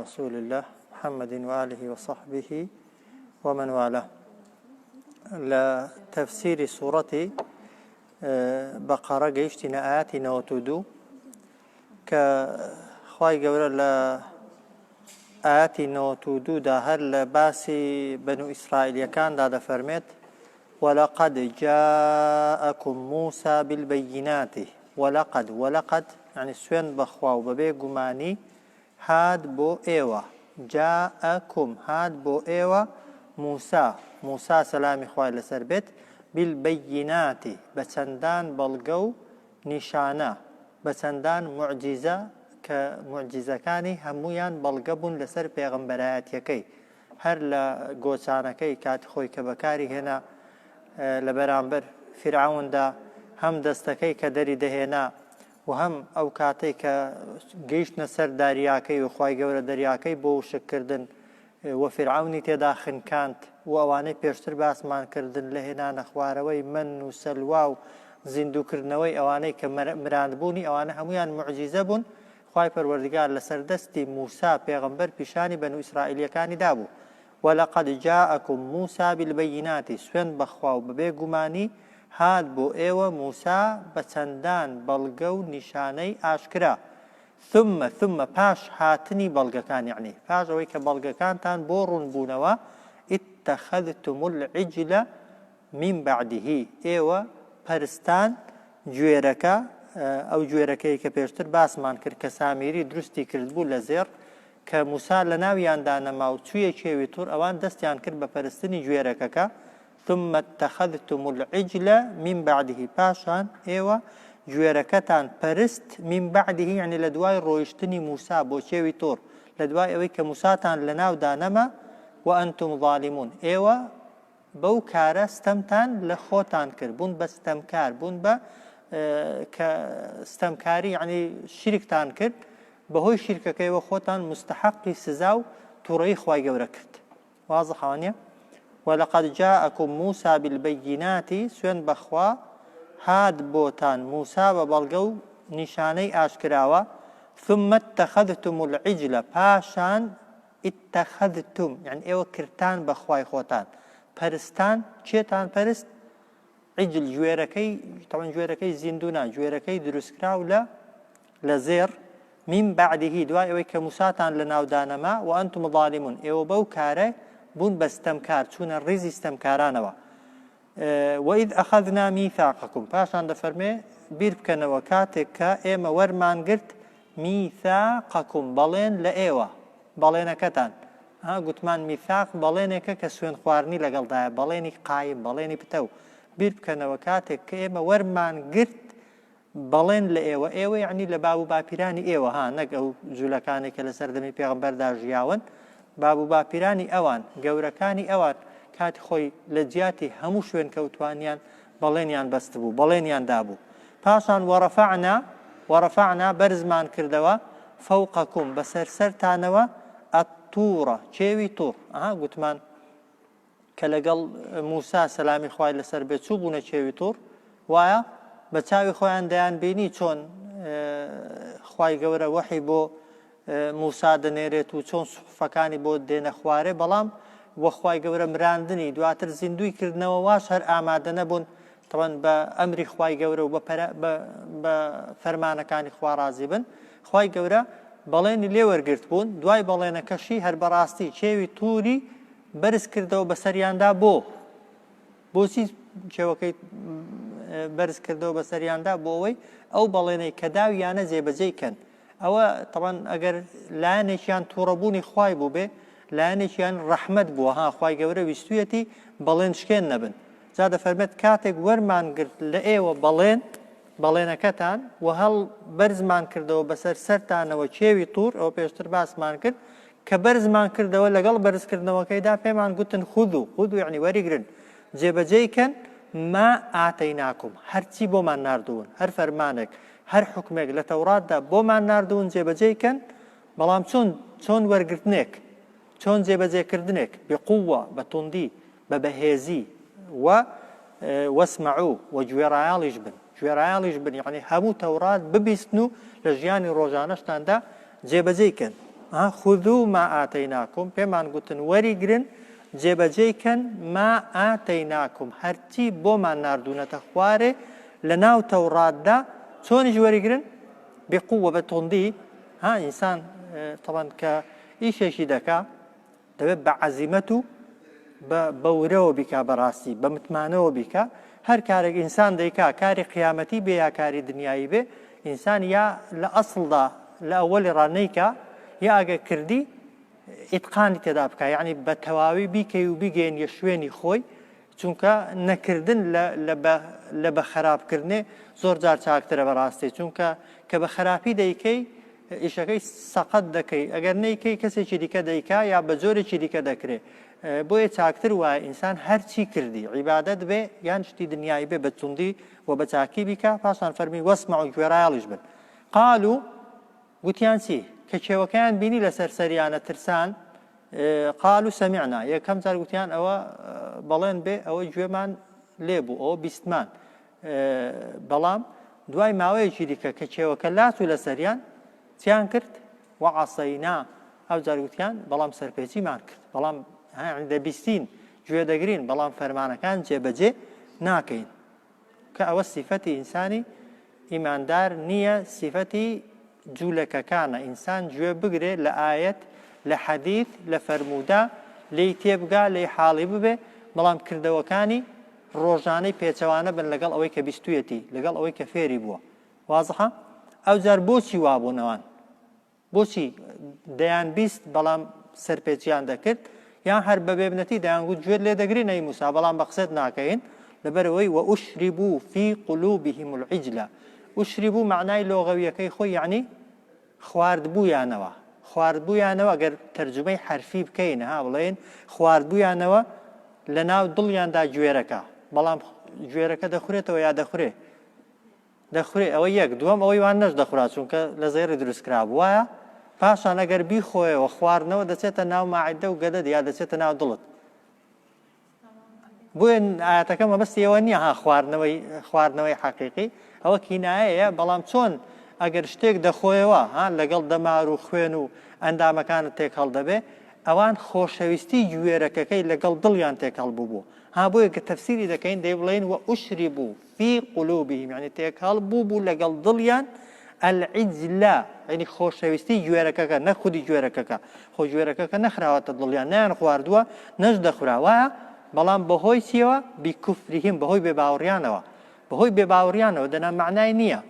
رسول الله محمد وآله وصحبه ومن والاه. لتفسير سورة بقرة جيشتنا آياتنا وتدو كخواي قول آياتنا وتدو دا هل باسي بنو إسرائيل كان دا فرمت ولقد جاءكم موسى بالبينات ولقد يعني سوين بخوا وببي قماني هاد بو ايوه جاءكم هاد بو ايوه موسى سلامي خوای لسر بيت بالبينات بچندان بلغو نشانه بچندان معجزه كمعجزه كاني همویان بلغبون لسر پیغمبرات یکی هر لا گوچانکی کات خوی کبکاری هنا لبرانبر فرعون دا هم دستکی کدری دهنا وهم ئەو کاتەی کە گەیشتنە سەر داریاکەی و خوای گەورە دەریاکەی بۆ وشکردن و فیرعەونی تێدا خنکاند و ئەوانەی پێشتر باسمان کردن لە هێنانە خوارەوەی من و سەلوا و زیندووکردنەوەی ئەوانەی کە مراندبوونی ئەوانە هەمویان معجیزە بوون. خوای پەروەردگار لەسەر دەستی موسا پێغەمبەر پیشانی بەنو ئیسرائیلیەکانی دابوو. وەلەقەد جاءەکم موسا بالبەیینات سوێن بەخوا و بەبێ گومانی هاد بۆ ئێوە موسا بە چەندان بەڵگە و نیشانەی ئاشکرا ثم پاش هاتنی بەڵگەکان یعنی پاش ئەوەی کە بەڵگەکانتان بۆ ڕوونبوونەوە اتخذتم العجل من بعده ئێوە پەرستان گوێرەکە ئەو گوێرەکەی کە پێشتر باسمان کرد کە سامیری دروستی کردبوو لە زێر کە موسا لە ناویاندا نەما و چوویە کێوی توور ئەوان دەستیان کرد بە پەرستنی گوێرەکەکە ثم اتخذتم العجل من بعده پاشان ئێوە گوێرەکەتان پەرست من بعده يعني لە دوای ڕۆیشتنی موسا بۆ کێوی تۆر لە دوای ئەوەی کە موساتان لە ناودا نەما وأنتم ظالمون ئێوە بەو کارە ستەمتان لە خۆتان کرد بوون بە ستەمکار بوون بە کە ستەمکاری يعني شیرکتان کرد بەهۆی شیرکەکەیەوە خۆتان مستحقی سزا و تووڕەیی خوای گەورە کرد. واضح وانە؟ ولقد جاءكم موسى بالبينات سوين بخوا هاد بوتان موسى ببلغو نشاني آشكراوا ثم اتخذتم العجل باشان اتخذتم يعني ايوه كرتان بخواي خوتان پرستان چيتان پرست عجل جويركي طبعا جويركي زندونا جويركي دروسكراو لزير من بعده دواء ايوه كموساتان لناو دانما وانتم ظالمون ايوه بو كاره بون بستمكار چون الرزي استمكارانوا وإذ أخذنا ميثاقكم پاشان دفرمي بير بكنوا كاتك ايما ورمان قرت ميثاقكم بلين لأيوة بلين كتان قلتمان ميثاق بلينك كسوين خوارني لقل دايا بليني قايم بليني بتو بير بكنوا كاتك ايما ورمان قرت بلين لأيوة ايوة يعني لبابو باپيراني ايوة نك او زولكاني كالسردمي پیغمبر دا جياون بابو باپیرانی ئەوان گەورەکانی ئەوان کاتی خۆی لە جیاتی هەموو شوێن کەوتوانیان بەڵێنیان بەست بوو بەڵێنیان دابوو. پاشان وەڕەفەعنا بەرزمان کردەوە فەوقەکم بەسەر سەرتانەوە ئەتوورە چێوی توور گوتمان کە لەگەڵ موسا سەلامی خوای لەسەر بێت چوو بوونە چێوی توور وایە بە چاوی خۆیان دەیان بینی چۆن خوای گەورە وەحی بۆ موسا دەنێرێت و چۆن سوحفەکانی بۆ دێنە خوارێ بەڵام وەخوای گەورە مراندنی دواتر زیندوی کردنەوە واش هەر ئامادە نەبوون تەوەن بە ئەمری خوای گەورە و بە فەرمانەکانی خوا ڕازی بن. خوای گەورە بەڵێنی لێ وەرگرت بوون دوای بەڵێنەکەشی هەر بەڕاستی چێوی تووری بەرز کردەوە بەسەریاندا بۆچی کێوەکەی بەرز کردەوە بەسەریاندا بۆ ئەوەی ئەو بەڵێنەی کە داویانە جێبەجێکەن ئەوە طبعا ئەگەر لایەنێکیان تووڕەبوونی خوای بوو بێ لایەنێکیان ڕەحمەت بووە خوای گەورە ویستویەتی بەڵێن شکێن نەبن جا دەفەرمێت کاتێک وەرمان گرت لە ئێوە بەڵێنەکەتان و هەڵ بەرزمان کردەوە بەسەر سەرتانەوە چێوی توور ئەوە پێشتر باسمان کرد کە بەرزمان کردەوە لەگەڵ بەرزکردنەوەکەیدا پێمان گوتن خودو یعنی وەریگرن جێبەجێیکەن ما ئاتەیناکم هەرچی بۆمان ناردوون هەر فەرمانێک هەر حکمێک لە تەوراتدا بۆمان ناردوون جێبەجێیکەن بەڵام چۆن وەرگرتنێک چۆن جێبەجێکردنێک بقووە بە توندی بە بەهێزی وەسمعوا و گوێڕایاڵیش بن یعنی هەموو تەورات ببیستن و لە ژیانی ڕۆژانەشتاندا جێبەجێیکەن خذوا ما ئاتەیناکم پێمان گوتن وەریگرن جێبەجێکەن ما ئاتەیناکم هەرچی بۆمان ناردوونەتە خوارێ لە ناو تەوراتدا چۆنیش وەریگرن بقوة بتوندي إنسان طبعا كإيشي دكا دەبێت بە عەزیمەت و بەورەوە بیکا بەڕاستی بەمتمانەوە بیکا هەر کارێک ئینسان دەیکا کاری قیامەتی بێ یا کاری دنیایی بێ ئینسان یا لە ئەسڵدا لە ئەوەلی ڕانەیکا یا ئەگە کردی ئیتقانی تێدا بکە یعنی بە تەواوی بیکەی و بیگەێنیە شوێنی خۆی چونکە نەکردن لە بە خراپکردنێ زۆر جار چاکترە بەڕاستی چونکە کە بە خراپی دەیکەی ئیشەکەی سەقەت دەکەی ئەگەر نەیکەی کەسێکی دیکە دەیکا یا بە جۆرێکی دیکە دەکرێت بۆیە چاکتر وایە ئینسان هەرچی کردی عیبادەت بێ یان شتی دنیای بێ بە توندی و بە چاکی بیکە پاشان فەرمی وەسمع و گوێڕایاڵیش بن قالوا گوتیان چی کە کێوەکەیان بینی لەسەر سەریانە ترسان قالوا سمعنا یەکەم جار گوتیان ئەوە بەڵێن بێ ئەوە گوێمان لێبوو ئەوە بیستمان بەڵام دوای ماوەیەکی دیکە کە کێوەکە لات و لە سەریان چیان کرد وعەسەینا ئەو جار گوتیان بەڵام سەرپێچیمان کرد بەڵام دەبیستین گوێ دەگرین بەڵام فەرمانەکان جێبەجێ ناکەین کە ئەوە سیفەتی ئینسانی ئیماندار نییە سیفەتی جوولەکەکانە ئینسان گوێ بگرێ لە ئایەت لە حەدیث لە فەرموودا لێی تێبگا لێی حاڵی ببێ بەڵام کردەوەکانی ڕۆژانەی پێچەوانە بن لەگەڵ ئەوەی کە بیستویەتی لەگەڵ ئەوەی کە فێری بووە وازحە ئەو جار بۆچی وابوونەوان بۆچی دەیان بیست بەڵام سەرپێچیان دەکرد یان هەر بە بێبنەتی دەیانگوت گوێت لێ دەگرین ئەی موسا بەڵام بە قسەت ناکەین لەبەرەوەی وەئوشربوا فی قولوبهم العجل ئوشربوا معنای لۆغەویەکەی خۆی یعنی خواردبوویانەوە خواردبوویانەوە ئەگەر تەرجمەی حرفی بکەین بڵێن خواردبوویانەوە لە ناو دڵیاندا گوێرەکە بەڵام گوێرەکە دەخورێتەوە یا دەخورێ ئەوە یەک دووەم ئەوەی وان نەش دەخورات چونکە لە زێری دروستکرا وایە پاشان ئەگەر بیخۆیەوە خواردنەوە دەچێتە ناو ماعیدە و گەدەت یا دەچێتە ناو دڵت بۆیە ئاەتەکە مەبەستی ئەوە نییە خواردنەوەی حەقیقی ئەوە کینایەیە بەڵام چۆن ئەگەر شتێک دەخۆیەوە لەگەڵ دەمار و خوێن و ئەندامەکانت تێک هەڵدەبێ ئەوان خۆشەویستی گوێرەکەکەی لەگەڵ دڵیان تێک هەڵبوو بۆیە کە تەفسیری دەکەین دەی بڵێن وەئوشربوا فی قولوبهم یعنی تێک هەڵبوو لەگەڵ دڵیان العجلە یعنی خۆشەویستی گوێرەکەکە نە خودی گوێرەکەکە خۆ گوێرەکەکە نەخراوەتە دڵیان نیان خواردووە نەش دەخوراوایە بەڵام بەهۆی چیەوە بیکوفریهم بەهۆی بێباوەڕیانەوە بەهۆی بێباوەڕیانەوە دەنا معنای نییە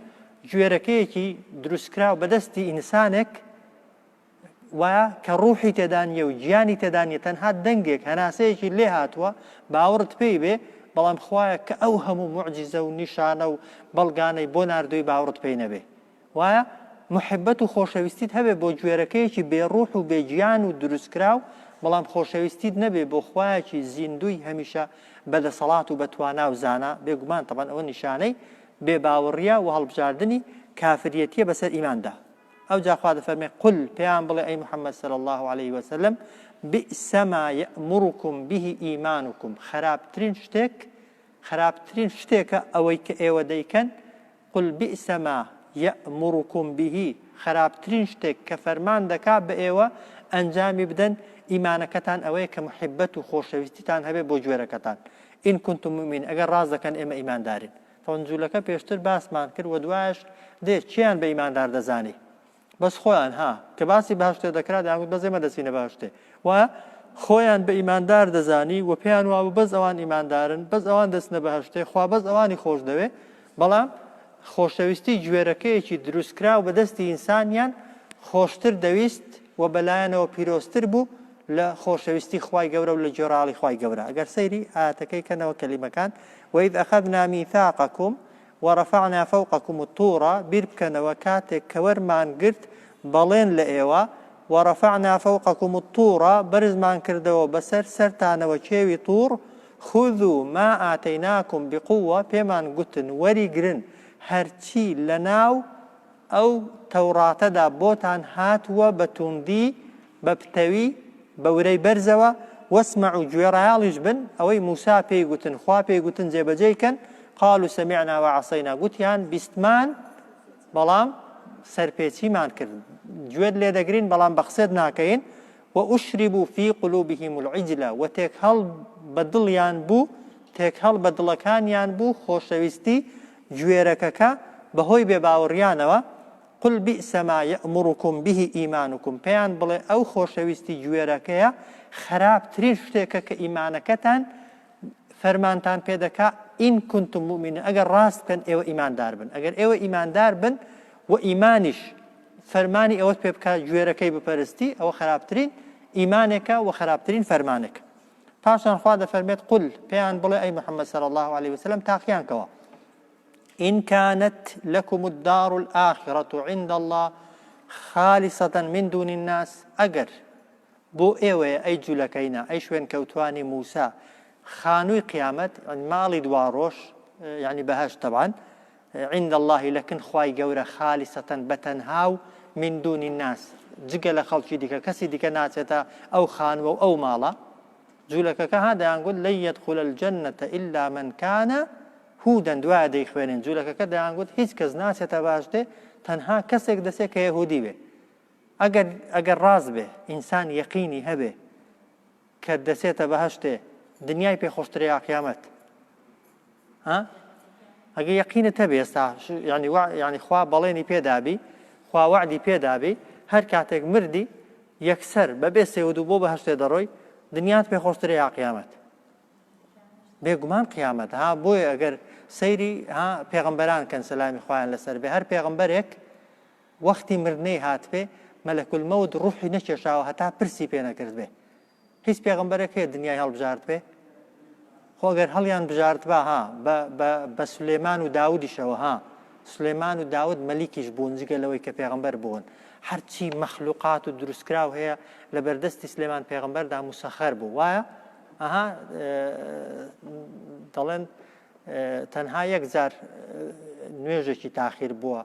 گوێرەکەیەکی دروستکراو بەدەستی ئینسانێک وایە کە ڕوحی تێدانیە و گیانی تێدانیە تەنها دەنگێک هەناسەیەکی لێ هاتووە باوەڕت پێی بێ بەڵام خوایە کە ئەو هەموو موعجیزە و نیشانە و بەڵگانەی بۆ ناردووی باوەڕت پێی نەبێ وایە محبەت و خۆشەویستیت هەبێ بۆ گوێرەکەیەکی بێڕوح و بێگیان و دروستکراو بەڵام خۆشەویستیت نەبێ بۆ خوایەکی زیندوی هەمیشە بەدەسەڵات و بەتوانا و زانە بێگومان تەبەن ئەوە نیشانەی بێباوەڕیە و هەڵبژاردننی کافریەتیە بەسەر ئیماندا ئەو جا خوا دەفەرمێ قل پێیان بڵێ ئەی محەممەد صلی الله عليه وسلم بئس ما يأمركم به إيمانكم خراپترین شتێکە ئەوەی کە ئێوە دەیکەن قل بئس ما يأمركم به خراپترین شتێک کە فەرمان دەکا بە ئێوە ئەنجامی بدەن ئیمانەکەتان ئەوەیە کە محبەت و خۆشەویستیتان هەبێ بۆ گوێرەکەتان ئین کنتم مؤمنین ئەگەر ڕاز دەکەن ئێمە ئیماندارین تەوەنجولەکە پێشتر باسمان کرد و دوایش دێت چیان بە ئیماندار دەزانی بەس خۆیان کە باسی باشتێ دەکرات یانگوت بەس ئێمە دەچینە باشتێ وایە خۆیان بە ئیماندار دەزانی و پێیان وابوو بەس ئەوان ئیماندارن بەس ئەوان دەستنە بەهەشتێ خوا بەس ئەوانی خۆش دەوێ بەڵام خۆشەویستی گوێرەکەیەکی دروستکرا و بەدەستی ئینسانیان خۆشتر دەویست و بەلایەنەوە پیرۆستر بوو لە خۆشەویستی خوای گەورە و لە جۆراڵی خوای گەورە ئەگەر سەیری ئاەتەکەی کەنەوە کەلیمەکان وإذ أخذنا ميثاقكم ورفعنا فوقكم الطور بیر بکەنەوە کاتێک کە وەرمان گرت بەڵێن لە ئێوە ورفعنا فوقكم الطور بەرزمان کردەوە بەسەر سەرتانەوە کێوی توور خذوا ما آتيناكم بقوة پێمان گوتن وەریگرن هەرچی لە ناو ئەو تەوراتەدا بۆتان هاتووە بە توندی بە پتەوی بە ورەی بەرزەوە وەسمع و گوێڕایاڵیش بن ئەوەی موسا پێی گوتن خوا پێی گوتن جێبەجێیکەن قالوا سمعنا وعصينا گوتیان بیستمان بەڵام سەرپێچیمان کرد گوێت لێ دەگرین بەڵام بە قسەت ناکەین وأشربوا في قلوبهم العجل وتێکهەڵ بە دڵیان بوو تێکهەڵ بە دڵەکانیان بوو خۆشەویستی گوێرەکەکە بەهۆی بێباوەڕیانەوە قل بئس ما يأمركم به إيمانكم پێیان بڵێ ئەو خۆشەویستی گوێرەکەیە خراپترین شتێکە کە ئیمانەکەتان فەرمانتان پێ دەکا ئین کنتم مؤمنین ئەگەر ڕاست بکەن ئێوە ئیماندار بن ئەگەر ئێوە ئیماندار بن و ئیمانیش فەرمانی ئەوەت پێ بکات گوێرەکەی بپەرستی ئەوە خراپترین ئیمانێکە و خراپترین فەرمانێکە پاشان خوا دەفەرمێت قل پێیان بڵێ ئەی محەممەد صلی الله عليه وسلم تاقیان کەوە إن كانت لكم الدار الآخرة عند الله خالصة من دون الناس أجر بو إيوه أي جلكينا أي شوين كوتواني موسى خانوي قيامت مالي دواروش يعني بهاش طبعا عند الله لكن خواي جورة خالصة بتنهاو من دون الناس جگە لە خەڵکی دیکە کەسی دیکە ناچێتە ئەو خانوە و ئەو ماڵە جوولەکەکە هادەیان گوت لن يدخل الجنة إلا من كان هودا دوایە دەیخوێنن جوولەکەکە دەیان گوت هیچ کەس ناچێتە باشدێ تەنها کەسێک دەسێت کە یەهودی بێ ئەگەر ڕاست بێ ئینسان یەقینی هەبێ کە دەسێتە بەهەشتێ دنیای پێ خۆشترە یا قیامەت ئەگەر یەقینت هەبێ ئێستا یعنی خوا بەڵێنی پێدابی خوا وعدی پێدابی هەر کاتێک مردی یەکسەر بەبێ سێود و بۆ بەهەشتێ دەڕۆی دنیات پێ خۆشترە یا قیامەت بێگومان قیامەت بۆیە ئەگەر سەیری پێغەمبەران کەن سەلامی خوایان لەسەر بێ هەر پێغەمبەرێک وەختی مردنەی هاتبێ مەلەکول مەوت ڕوحی نەکێشاوە هەتا پرسی پێ نەکرد بێ هیچ پێغەمبەرێک هەیە دنیای هەڵبژارد بێ خۆ ئەگەر هەڵیان بژارد با بە سولێمان و داودیشەوە سولێمان و داود مەلیکیش بوون جگە لەوەی کە پێغەمبەر بوون هەرچی مەخلوقات و دروستکراو هەیە لە بەردەستی سلێمان پێغەمبەردا موسەخەر بوو وایە دەڵێن تەنها یەک جار نوێژێکی تاخیر بووە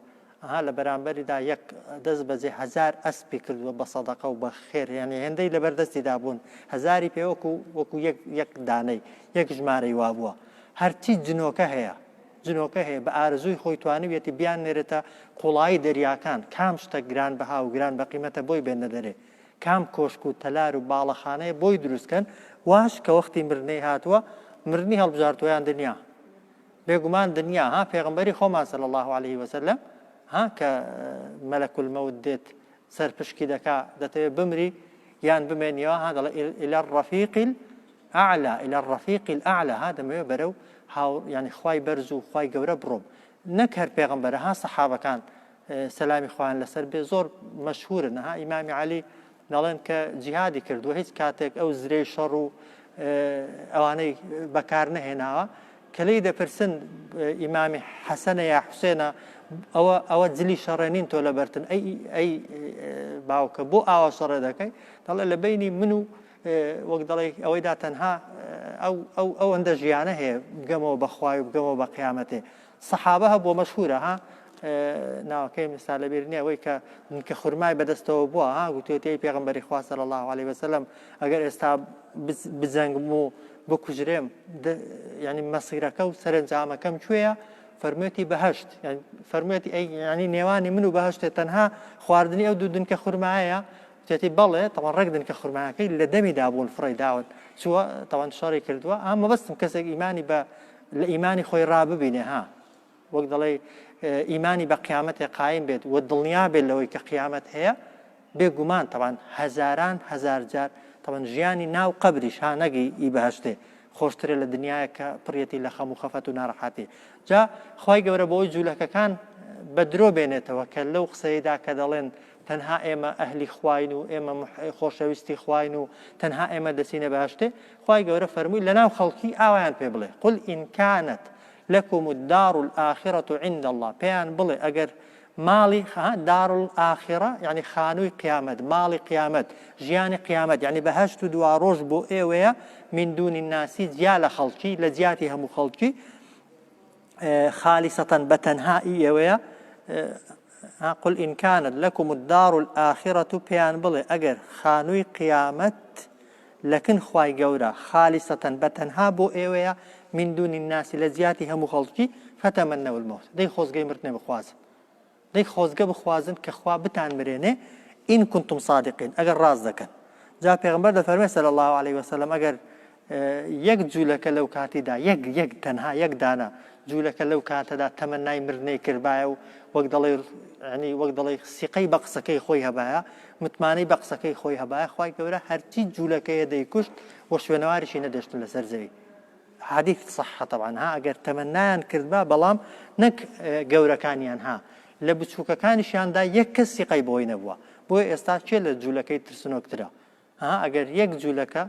لە بەرامبەریدا یەک دەست بەجێ 1000 ئەسپی کردووە بە سەدەقە و بە خێر یعنی هێندەی لە بەردەستیدا بوون 1000 پێ وەکو یەک دانەی یەک ژمارەی وا بووە هەرچی جنۆکە هەیە بە ئارزووی خۆی توانویەتی بیان نێرێتە قوڵایی دەریاکان کام شتە گران بەها و گران بە قیمەتە بۆی بێنە دەرێ کام کۆشک و تەلار و باڵەخانەیە بۆی دروستکەن واش کە وەختی مردنەی هاتووە مردنی هەڵبژارتویان دنیا بێگومان دنیا پێغەمبەری خۆمان صلی الله عليه وسلم کە مەلەکول مەوت دێت سەر پشکی دەکا دەتەوێت بمری یان بمێنیەوە دەڵێ إلى الرفيق الأعلى دەمەوێت بەرەو يعني خوای بەرز و خوای گەورە بڕۆم نەک هەر پێغەمبەرە سەحابەکان سەلامی خوایان لەسەر بێ زۆر مەشهورن ئیمامی عەلی دەڵێن کە جیهادی کردووە هیچ کاتێک ئەو زرێی شەڕ و ئەوانەی بەکار نەهێناوە کە لێی دەپرسن ئیمامی حەسەنە یا حوسێنە ئەوە جلی شەڕێنین تۆ لە بەرتن ئەی باوکە بۆ ئاوا شەڕێ دەکەی دەڵێ لە بینی من و وەک دەڵێ ئەوەیدا تەنها ئەو ئەندە ژیانە هەیە بگەمەوە بەخوای و بگەمەوە بە قیامەتێ سەحابە هەبووە مەشهورە ناوەکەی مثال لەبیر نییە ئەوەی کە خورمای بەدەستەوە بووە گوتوێتی پێغەمبەری خوا صلی الله عليه وسلم ئەگەر ئێستا بجەنگم و بکوژرێم یعنی مەسیرەکە و سەرنجامەکەم کوێیە فەرموویەتی بەهەشت فەرموویەتی ینی نێوانی من و بەهەشتێ تەنها خواردنی ئەو دوو دنکە خورمایە وتێتی بەڵێ تەوان ڕێک دنکە خورمایەکەی لە دەمیدا بوون فڕی داون چووە تەوان شەڕی کردووە مەبەستم کەسێک ئیمانی لە ئیمانی خۆی ڕاببینێ وەک دەڵێ ئیمانی بە قیامەتێ قایم بێت و دڵنیا بێت لەوەی کە قیامەت هەیە بێگومان تەوان هەزاران هەزار جار تەوان ژیانی ناو قەبریش نەگەی ئی بەهەشتێ خۆشترە لە دنیاە کە پڕەتی لە خەم و خەفەت و ناڕەحەتی جا خوای گەورە بۆی جوولەکەکان بە درۆ بێنێتەوە کە لەو قسەیدا کە دەڵێن تەنها ئێمە ئەهلی خواین و ئێمە خۆشەویستی خواین و تەنها ئێمە دەچینە بەهەشتێ خوای گەورە فەرمووی لەناو خەڵکی ئاوایان پێ بڵێ قل إن كانت لكم الدار الآخرة عند الله پێیان بڵێ ئەگەر ماڵی دار الآخرة يعني خانووی قیامەت ماڵی قیامەت ژیانی قیامەت يعني بەهەشت و دوا ڕۆژ بۆ ئێوەیە من دون الناس جیا لە خەڵکی لە جیاتی هەموو خەڵکی خالصة بەتەنهایی ئێوەیە قل إن كانت لكم الدار الآخرة پێیان بڵێ ئەگەر خانووی قیامەت لەکن خوای گەورە خالصة بەتەنها بۆ ئێوەیە من دون الناس لە جیاتی هەموو خەڵکی فتەمەنەو المەوت دەی خۆزگەی مردنێ بخوازن دەی خۆزگە بخوازن کە خوا بتان مرێنێ ئین کنتم صادقین ئەگەر ڕاست دەکەن. جا پێغەمبەر دەفەرمێ صلی الله علیه وسلم ئەگەر یەک جوولەکە لەو کاتیدا یەک تەنها یەک دانە جوولەکە لەو کاتەدا تەمەنای مردنەی کردبایە و وەک دەڵێ سیقەی بە قسەکەی خۆی هەبایە متمانەی بە قسەکەی خۆی هەبایە خوای گەورە هەرچی جوولەکەیە دەیکوشت و شوێنەواریشی نەدەشتن لەسەر زەوی. حدیث صحة طبعا ها ئەگەر تەمەنایان کردبا بەڵام نەک گەورەکانیان ها لە بچووکەکانیشیاندا یەک کەس سیقەی بۆی نەبووە. بۆیە ئێستا چێ لە جوولەکەی ترسنۆکترە ئەگەر یەک جوولەکە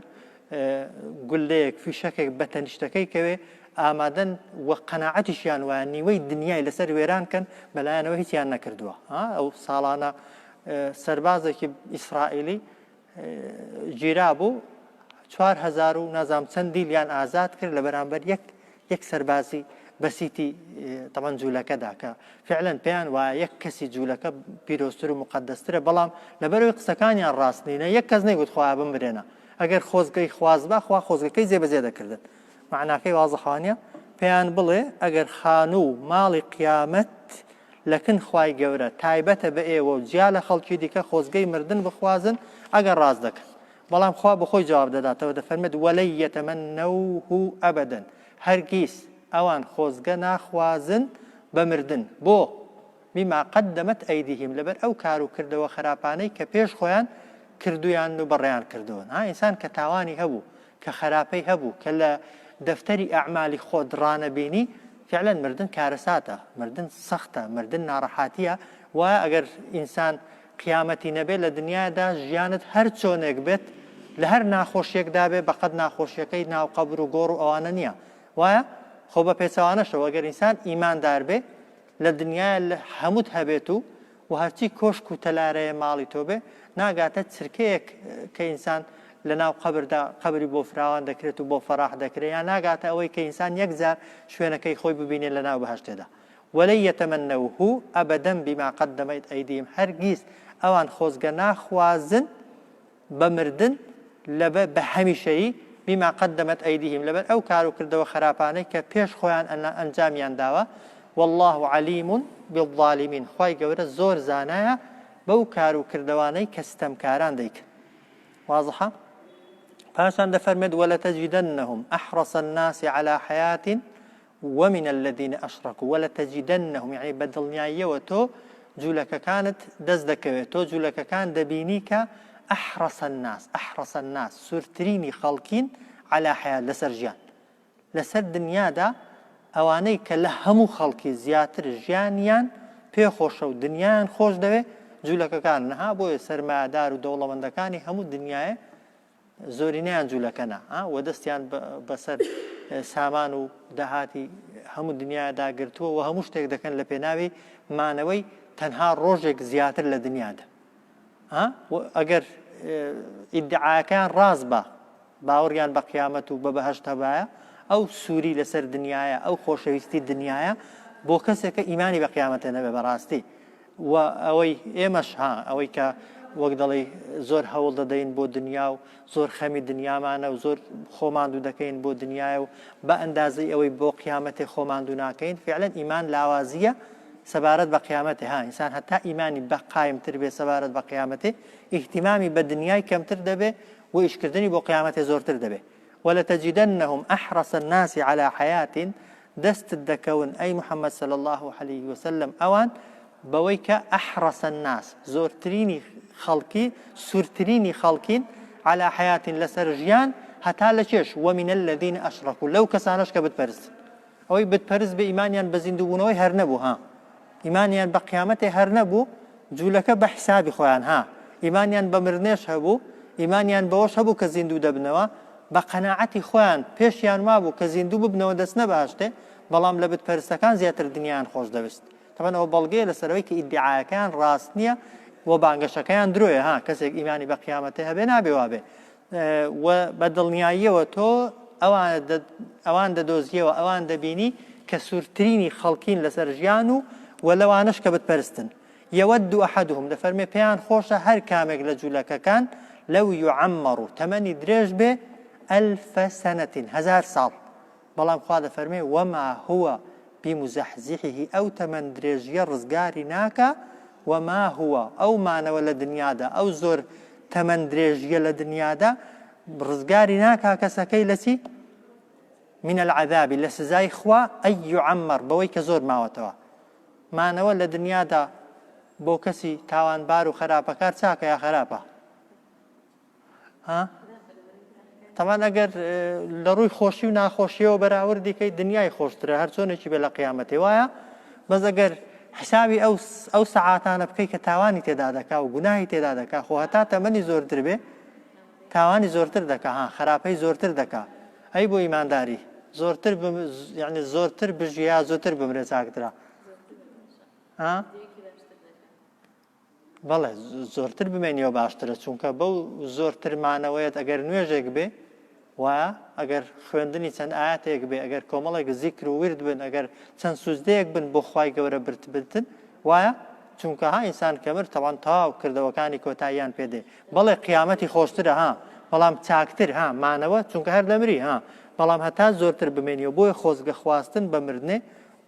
گولەیەک فیشەکێک بە تەنیشتەکەی کەوێ ئامادەن وە قەناعەتیشیان وایە نیوەی دنیای لەسەر وێرانکەن بەلایەنەوە هیچیان نەکردووە. ئەو ساڵانە سەربازێکی ئیسرائیلی گیرا بوو 4,000 و نازام چەند دیلیان ئازاد کرد لە بەرامبەر یەک سەربازی بەسیتی تەمان جوولەکەدا کە فعلەن پێیان وایە یەک کەسی جوولەکە پیرۆستر و مقەدەسترە بەڵام لەبەرەوەی قسەکانیان ڕاستنینە یەک کەس نەیگوت خوا بمرێنە ئەگەر خۆزگەی خوازبا خوا خۆزگەکەی جێبەجێ دەکردن. معناکەی وازەخوانیە پێیان بڵێ ئەگەر خانوو ماڵی قیامەت لەکن خوای گەورە تایبەتە بە ئێوە و جیا لە خەڵکی دیکە خۆزگەی مردن بخوازن ئەگەر ڕاست دەکەن. بەڵام خوا بەخۆی جواب دەداتەوە دەفەرمێت وەلەن یەتەمەنەوه ئەبەدەن هەرگیز ئەوان خۆزگە ناخوازن بە مردن. بۆ بیما قەدەمەت ئەیدیهم لەبەر ئەو کار و کردەوە خراپانەی کە پێش خۆیان کردویان و بەڕێیان کردوون. ئینسان کە تاوانی هەبوو کە خراپەی هەبوو کە لە دەفتەری ئەعمالی خۆت ڕانەبینی فعلا مردن کارەساتە مردن سەختە مردن ناڕەحاتیە. وایە ئەگەر ئینسان قیامەتی نەبێت لە دنیادا ژیانت هەر چۆنێک بێت لە هەر ناخۆشیەکدا بێ بەقەت ناخۆشیەکەی ناو قەبر و گۆڕ و ئەوانە نییە. وایە خۆ بە پێچەوانەشەوە ئەگەر ئینسان ئیماندار بێ لە دنیا هەمووت هەبێت و هەرچی کۆشک و تەلارەیە ماڵی تۆ بێ ناگاتە چرکەیەک کە ئینسان لە ناو قەبردا قەبری بۆ فراوان دەکرێت و بۆ فەراح دەکرێت یان ناگاتە ئەوەی کە ئینسان یەک جار شوێنەکەی خۆی ببینێت لە ناو بەهەشتێدا. وەلەن یەتەمەنەوه ئەبەدەن بیما قەدەمەت ئەیدیهم هەرگیز ئەوان خۆزگە ناخوازن بە مردن بە هەمیشەیی بیما قەدەمەت ئەیدیهم لەبەر ئەو کار و کردەوە خراپانەی کە پێش خۆیان ئەنجامیان داوە. والله علیم بالظالمین خوای گەورە زۆر زانایە بەو کار و کردەوانەی کە ستەمکاران دەیکەن. واضحە؟ پاشان دەفەرمێت وەلەتەجیدەنەهم ئەحرەص الناس على حياة ومن الذين أشركوا وەلەتەجیدەنەهم یعنی بە دڵنیاییەوە تۆ جوولەکەکانت دەست دەکەوێت تۆ جوولەکەکان دەبینی کە ئەحرەص الناس سوورترینی خەڵکین على حياة لەسەر ژیان لەسەر دنیادا ئەوانەی کە لە هەموو خەڵکی زیاتر ژیانیان پێخۆشە و دنیایان خۆش دەوێت جوولەکەکان نەها بۆیە سەرمایەدار و دەوڵەمەندەکانی هەموو دنیاە زۆرینەیان جوولەکەنە و دەستیان بەسەر سامان و داهاتی هەموو دنیادا گرتووە و هەموو شتێک دەکەن لە پێناوی مانەوەی تەنها ڕۆژێک زیاتر لە دنیادا. ئەگەر ئیدعاکان ڕاست بە باوەڕیان بە قیامەت و بە بەهەشت هەبایە ئەو سووری لەسەر دنیاە ئەو خۆشەویستی دنیاە بۆ کەسێکە ئیمانی بە قیامەتە نەبێ بەڕاستی. و ئەوەی ئێمەش ئەوەی کە وەک دەڵێ زۆر هەوڵ دەدەین بۆ دنیا و زۆر خەمی دنیامانە و زۆر خۆماندوو دەکەین بۆ دنیای و بە ئەندازەی ئەوەی بۆ قیامەتێ خۆماندوو ناکەین فعلەن ئیمان لاوازیە سەبارەت بە قیامەتێ ئینسان هەتا ئیمانی بە قایمتر بێ سەبارەت بە قیامەتێ ئیحتیمامی بە دنیای کەمتر دەبێ و ئیشکردنی بۆ قیامەتێ زۆرتر دەبێ. وەلەتەجیدەنەهم ئەحرەص الناس على حياة دەستت دەکەون ئەی محەممەد صلی الله عليه وسلم ئەوان بەوەی کە ئەحرەص الناس زۆرترینی خەڵکی سوورترینی خەڵکین على حياة لەسەر ژیان هەتا لە چێش ومن الذين أشركوا لەو کەسانەش کە بتپەرست ئەوەی بتپەرست بە ئیمانیان بە زیندووبوونەوەی هەر نەبوو ئیمانیان بە قیامەتێ هەر نەبوو جوولەکە بە حسابی خۆیان ئیمانیان بە مردنێش هەبوو ئیمانیان بەوەش هەبوو کە زیندوو دەبنەوە بە قەناعەتی خۆیان پێشیان وابوو کە زیندوو ببنەوە دەستنە باشتێ بەڵام لە بتپەرستەکان زیاتر دنیایان خۆش دەویست. طبعا ئەوە بەڵگەیە لەسەرەوەی کە ئیدعاکان ڕاست نییە و بانگەشەکەیان درۆیە کەسێک ئیمانی بە قیامەتێ هەبێ نابێ وابێ و بە دڵنیاییەوە تۆ ئەوان دەدۆزیەوە ئەوان دەبینی کە سوورترینی خەڵکین لەسەر ژیان و لەوانش کە بتپەرستن. یەوەد ئەحەدوهم دەفەرمێ پێیان خۆشە هەر کامێک لە جوولەکەکان لەو یعەمەڕ و تەمەنی درێژ بێ 1000 سەنەتین 1000 ساڵ بەڵام خوا دەفەرمێ وەما هوە بمزحزحه ئەو تەمەند درێژیە ڕزگاری ناکە وما هو ئەو مانەوە لە دنیادا ئەو زۆر تەمەند درێژیە لە دنیادا ڕزگاری ناکا کەسەکەی لە چی من العذاب لە سزای خوا ئەی يعمر بەوەی کە زۆر ماوەتەوە مانەوە لە دنیادا بۆ کەسی تاوانبار و خراپەکار چاکە یا خراپە تەمان ئەگەر لە ڕووی خۆشی و ناخۆشیەوە بەراوردیکەی دنیای خۆشترە هەر چۆنێکی بێ لە قیامەتێ وایە بەس ئەگەر حسابی ئەو سەعاتانە بکەی کە تاوانی تێدا دەکا و گوناهی تێدا دەکا خۆ هەتا تەمەنی زۆرتر بێ تاوانی زۆرتر دەکا خراپەی زۆرتر دەکا ئەی بۆ ئیمانداری زۆرتر یعنی زۆرتر بژیا زۆرتر بمرێ چاکترە بەڵێ زۆرتر بمێنیەوە باشترە چونکە بەو زۆرترمانەوەیەت ئەگەر نوێژێک بێ وایە ئەگەر خوێندنی چەند ئاەتێک بێ ئەگەر کۆمەڵێک زیکر و ورد بن ئەگەر چەند سوزدەیەک بن بۆ خوای گەورە برتن وایە چونکە ئینسان کەمر تەوان تاو کردەوەکانی کۆتاییان پێدێ بەڵێ قیامەتی خۆشترە بەڵام چاکتر مانەوە چونکە هەر دەمری بەڵام هەتا زۆرتر بمێنیەوە بۆی خۆزگە خواستن بە مردنێ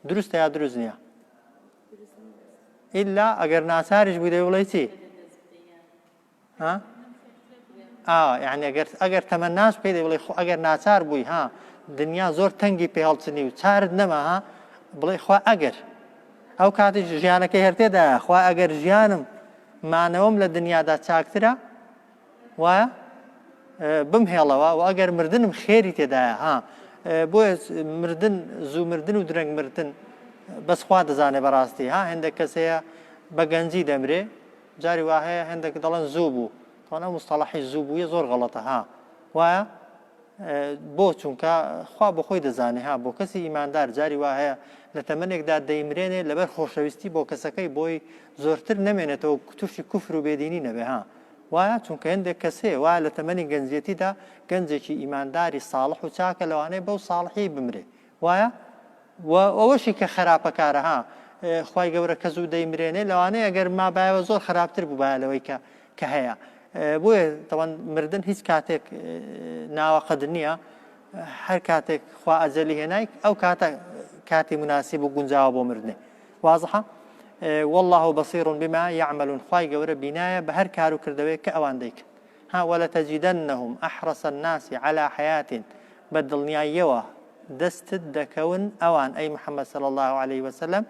دروستە یا دروست نییە ئیلا ئەگەر ناچاریش بوو دەی وڵی چی یعنی ئەگەر تەمەناش پێی دەی بڵێ ئەگەر ناچار بووی دنیا زۆر تەنگی پێ هەڵچنی و چارت نەما بڵێ خوا ئەگەر ئەو کاتی ژیانەکەی هەر تێدایە خوا ئەگەر ژیانم مانەوەم لە دنیادا چاکترە وایە بمهێڵەوە و ئەگەر مردنم خێری تێدایە بۆیە مردن زوو مردن و درەنگ مردن بەس خوا دەزانێ بەڕاستی هەندێک کەسەیە بە گەنجی دەمرێ جاری وا هەیە هەندێک دەڵێن زوو بوو تۆنە مستەڵەحی زوو بوویە زۆر غەڵەتە وایە بۆ چونکە خوا بۆ خۆی دەزانێ بۆ کەسی ئیماندار جاری وا هەیە لە تەمەنێکدا دەیمرێنێ لەبەر خۆشەویستی بۆ کەسەکەی بۆی زۆرتر نەمێنێتەوە تووشی کوفر و بێدینی نەبێ وایە چونکە هەندێک کەسێ وایە لە تەمەنی گەنجێتیدا گەنجێکی ئیمانداری ساڵح و چاکە لەوانەیە بەو ساڵحی بمرێ وایە ئەوەشی کە خراپەکارە خوای گەورە کە زوو دەیمرێنێ لەوانەیە ئەگەر مابایەوە زۆر خراپتر بوو بایە لەوەی کە هەیە بۆیە تەوان مردن هیچ کاتێک ناوەقەدر نییە هەر کاتێک خوا ئەجەلی هێنای ئەو کاتی مناسب و گونجاوە بۆ مردنێ وازحە والله بصير بما يعملون خوای گەورە بینایە بە هەر کار و کردەوەی کە ئەوان دەیکەن ولتجدنهم أحرص الناس على حياة بەدڵنیاییەوە دەستت دەکەون ئەوان ئەی محەممەد صلی الله عليه وسلم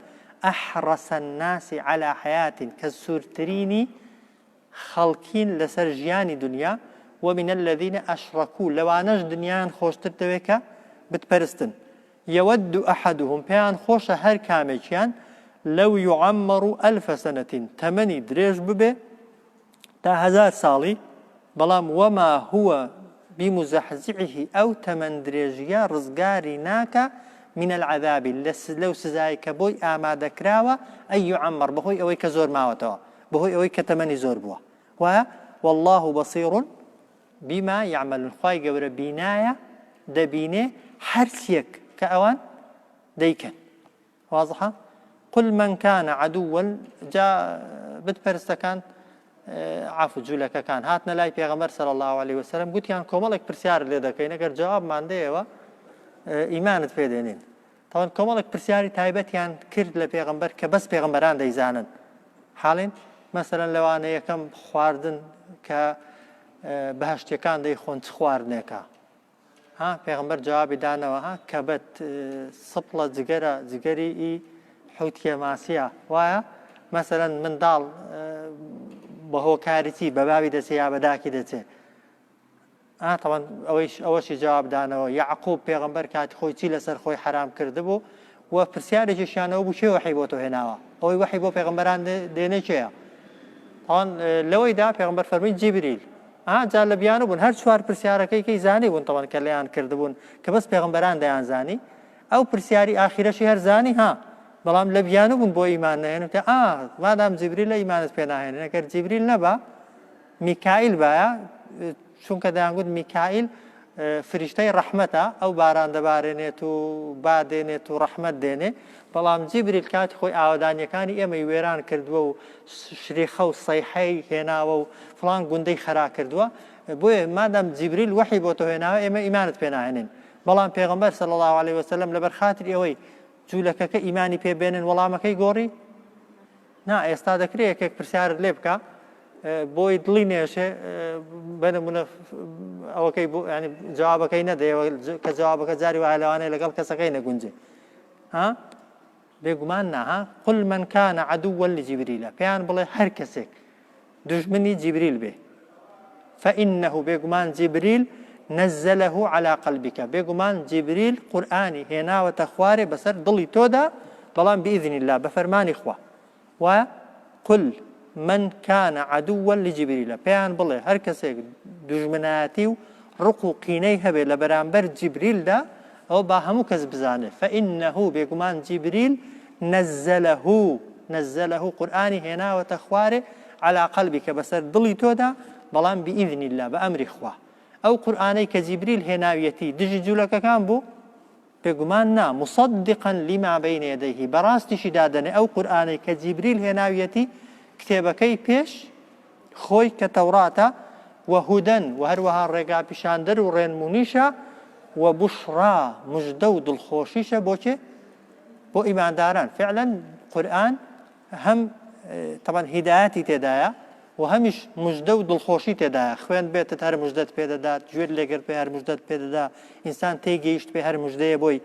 أحرص الناس على حياة کە سوورترینی خەڵکین لەسەر ژیانی دنیا ومن الذين أشركوا لەوانەش دنیایان خۆشتر دەوێت کە بتپەرستن يود أحدهم پێیان خۆشە هەر کامێکیان لو يعمر 1000 سنة تەمەنی درێژ ببێ تا 1000 ساڵی بەڵام وما هو بمزحزحه ئەو تەمەند درێژیە ڕزگاری ناکە من العذاب لەو سزای کە بۆی ئامادەکراوە ئەی يعمر بەهۆی ئەوەی کە زۆر ماوەتەوە بەهۆی ئەوەی کە تەمەنی زۆر بووە وایە والله بصير بما يعملون خوای گەورە بینایە دەبینێ هەر چیەک کە ئەوان دەیکەن وازحە قل من كان عدوا جاء بتپەرستەکان عفو جوولەکەکان هاتنە لای پێغەمبەر صلی الله عليه وسلم گوتیان کۆمەڵێک پرسیار لێ دەکەین ئەگەر جوابمان دەیەوە ئیمانت پێ دێنین تاوان کۆمەڵێک پرسیاری تایبەتیان کرد لە پێغەمبەر کە بەس پێغەمبەران دەیزانن حاڵین مەسەلەن لەوانە یەکەم خواردن کە بەهەشتیەکان دەیخۆن چ خواردنێکە پێغەمبەر جوابی دانەوە کەبەت سپڵە جگەری حوتیە ماسیە وایە مەسەلەن منداڵ بە هۆکارێتی بە باوی دەچێت یا بەداکی دەچێت تاوان ئەوەشی جوابدانەوە یعقوب پێغەمبەر کاتی خۆی چی لەسەر خۆی حرام کردبوو و پرسیارێکیشیانەوە بوو چێ وەحی بۆ تۆ هێناوە ئەوەی وەحی بۆ پێغەمبەران دێنێ چێیە تاوان لەوەیدا پێغەمبەر فەرمووی جیبریل جا لە بیانە بوون هەر چوار پرسیارەکەی کەی زانی بوون تاوان کە لەیان کردبوون کە بەس پێغەمبەران دەیان زانی ئەو پرسیاری ئاخیرەشی هەر زانی بەڵام لە بیانە بوون بۆ ئیمان نەهێن مادام جیبریل لە ئیمانت پێ ناهێنن ئەگەر جیبریل نەبا میکائیل بایە چونکە دەیانگوت میکائیل فریشتەی ڕەحمەتە ئەو باران دەبارێنێت و بادێنێت و ڕەحمەت دێنێ بەڵام جیبریل کاتی خۆی ئاوادانیەکانی ئێمەی وێران کردووە و شریخە و سەیحەی هێناوە و فڵان گوندەی خەرا کردووە بۆیە مادام جیبریل وەحی بۆ تۆ هێناوە ئێمە ئیمانت پێ ناهێنین بەڵام پێغەمبەر صلی الله عليه وسلم لەبەر خاتری ئەوەی جوولەکەکە ئیمانی پێبێنن وەڵامەکەی گۆڕی نا ئێستا دەکرێت یەکێک پرسیارت لێ بکە بۆی دڵی نێشێ بنمونە ئەوەکەی ینی جوابەکەی نەدەیەوە کە جوابەکە جاری وایە لەوانەیە لەگەڵ کەسەکەی نەگونجێ ها بێگومان ناها قل من كان عدوا لجبريل پێیان بڵێ هەر کەسێک دژمنی جیبریل بێ فإنه بێگومان جیبریل نزله على قلبك بێگومان جیبریل قورئانی هێناوەتە خوارێ بەسەر دڵی تۆدا بەڵام بإذن الله بەفەرمانی خوا وقل من كان عدوا لجبريل پێیان بڵێ هەر کەسێک دژمنایەتی و ڕق و قینەی هەبێ لە بەرامبەر جیبریلدا ئەو با هەموو کەس بزانێ فإنه بێگومان جیبریل نزله قورئانی هێناوەتە خوارێ على قلبك بەسەر دڵی تۆدا بەڵام بإذن الله بەئەمری خوا ئەو قورئانەی کە جیبریل هێناویەتی دژی جوولەکەکان بوو بێگومان نا مصدقا لما بين يديه بەڕاستیشی دادەنێ ئەو قورئانەی کە جیبریل هێناویەتی کتێبەکەی پێش خۆی کە تەوراتە وهودەن و هەروەها ڕێگا پیشاندەر و ڕێنمونیشە و بشرا مژدە و دڵخۆشیشە بۆچێ بۆ ئیمانداران فعلا قورئان هەم طبعا هیدایەتی تێدایە و هەمیش مژدە و دڵخۆشی تێدایە خوێن بێتت هەر مژدەت پێدەدات گوێت لێگەر پێ هەر مژدەت پێدەدا ئینسان تێگەیشت پێ هەر مژدەیە بۆی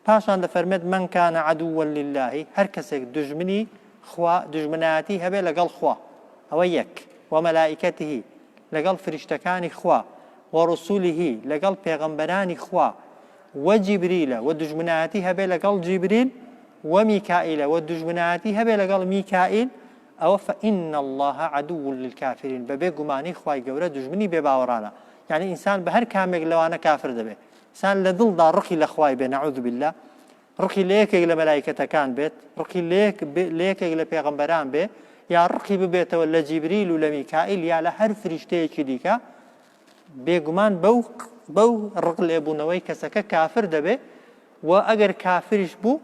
پاشان دەفەرمێت من كان عدوا لله هەر کەسێک دژمنی خوا دژمنایەتی هەبێ لەگەڵ خوا ئەوە یەک ومەلائکەته لەگەڵ فریشتەکانی خوا وەڕسوولیه لەگەڵ پێغەمبەرانی خوا وەجیبریلە و دژمنایەتی هەبێ لەگەڵ جیبریل ومیکائیلە و دژمنایەتی هەبێ لەگەڵ میکائیل ئەوە فإن الله عدو للكافرين بەبێ گومانی خوای گەورە دژمنی بێباوەڕانە یعنی ئینسان بە هەر کامێک لەوانە کافر دەبێت ئینسان لە دڵدا ڕقی لە خوای بێ نەعوذ بالله ڕقی لە یەکێک لە مەلایکەتەکان بێت ڕقی لە یەکێک لە پێغەمبەران بێ یا ڕقی ببێتەوە لە جیبریل و لە میکائیل یا لە هەر فریشتەیەکی دیکە بێگومان بەو ڕق لێبوونەوەی کەسەکە کافر دەبێ و ئەگەر کافریش بوو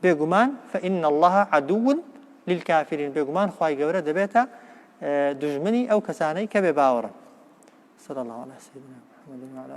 بێگومان فإن الله عدو للكافرين بێگومان خوای گەورە دەبێتە دژمنی ئەو کەسانەی کە بێ باوەڕن صلى الله على سيدنا محمد وعلى